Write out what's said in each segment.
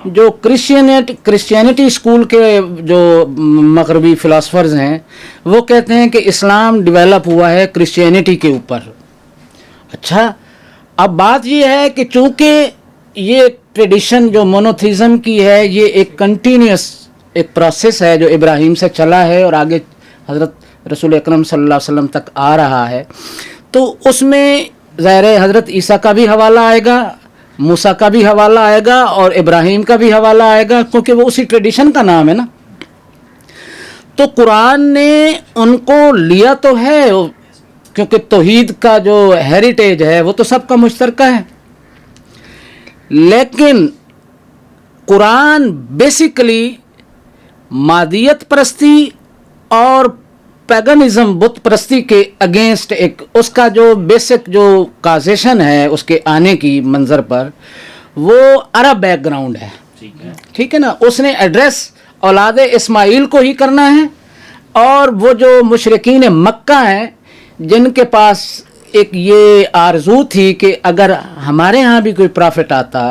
جو Christianity school کے جو مغربی فلاسفرز ہیں وہ کہتے ہیں کہ اسلام ڈیولپ ہوا ہے کرسچینٹی کے اوپر. اچھا، اب بات یہ ہے کہ چونکہ یہ ٹریڈیشن جو مونوتھیزم کی ہے یہ ایک کنٹینیوس ایک پروسیس ہے جو ابراہیم سے چلا ہے اور آگے حضرت رسول اکرم صلی اللہ علیہ وسلم تک آ رہا ہے، تو اس میں ظاہر حضرت عیسیٰ کا بھی حوالہ آئے گا، موسیٰ کا بھی حوالہ آئے گا اور ابراہیم کا بھی حوالہ آئے گا، کیونکہ وہ اسی ٹریڈیشن کا نام ہے نا. تو قرآن نے ان کو لیا تو ہے کیونکہ توحید کا جو ہیریٹیج ہے وہ تو سب کا مشترکہ ہے، لیکن قرآن بیسیکلی مادیت پرستی اور پیگنزم بت پرستی کے اگینسٹ ایک اس کا جو بیسک جو کازیشن ہے اس کے آنے کی منظر پر وہ عرب بیک گراؤنڈ ہے. ٹھیک ہے نا، اس نے ایڈریس اولاد اسماعیل کو ہی کرنا ہے، اور وہ جو مشرکین مکہ ہیں جن کے پاس ایک یہ آرزو تھی کہ اگر ہمارے ہاں بھی کوئی پرافٹ آتا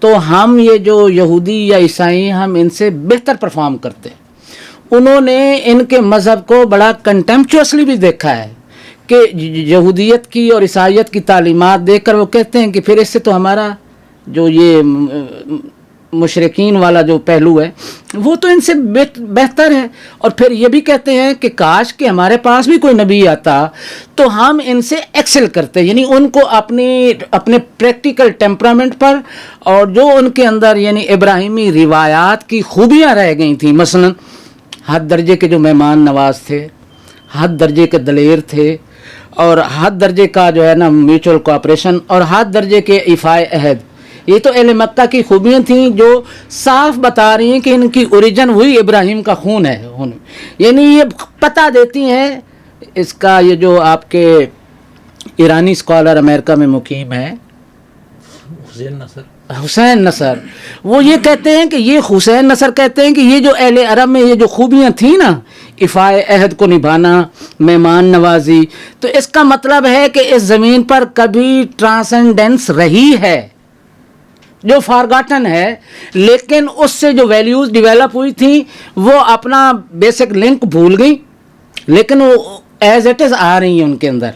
تو ہم یہ جو یہودی یا عیسائی ہم ان سے بہتر پرفارم کرتے. انہوں نے ان کے مذہب کو بڑا کنٹمپچوسلی بھی دیکھا ہے کہ یہودیت کی اور عیسائیت کی تعلیمات دیکھ کر وہ کہتے ہیں کہ پھر اس سے تو ہمارا جو یہ مشرکین والا جو پہلو ہے وہ تو ان سے بہتر ہے. اور پھر یہ بھی کہتے ہیں کہ کاش کہ ہمارے پاس بھی کوئی نبی آتا تو ہم ان سے ایکسل کرتے، یعنی ان کو اپنے پریکٹیکل ٹیمپرامنٹ پر اور جو ان کے اندر یعنی ابراہیمی روایات کی خوبیاں رہ گئی تھیں، مثلا حد درجے کے جو مہمان نواز تھے، حد درجے کے دلیر تھے، اور حد درجے کا جو ہے نا میوچل کوآپریشن، اور حد درجے کے ایفائے عہد. یہ تو اہل مکہ کی خوبیاں تھیں جو صاف بتا رہی ہیں کہ ان کی اوریجن وہی ابراہیم کا خون ہے. یعنی یہ پتہ دیتی ہیں. اس کا یہ جو آپ کے ایرانی اسکالر امریکہ میں مقیم ہے حسین نصر، وہ یہ کہتے ہیں کہ یہ حسین نصر کہتے ہیں کہ یہ جو اہل عرب میں یہ جو خوبیاں تھیں نا، ایفائے عہد کو نبھانا، مہمان نوازی، تو اس کا مطلب ہے کہ اس زمین پر کبھی ٹرانسینڈنس رہی ہے جو فارگاٹن ہے، لیکن اس سے جو ویلیوز ڈیولپ ہوئی تھیں وہ اپنا بیسک لنک بھول گئی، لیکن وہ ایز اٹ از آ رہی ہیں ان کے اندر،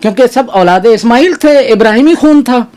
کیونکہ سب اولاد اسماعیل تھے، ابراہیمی خون تھا.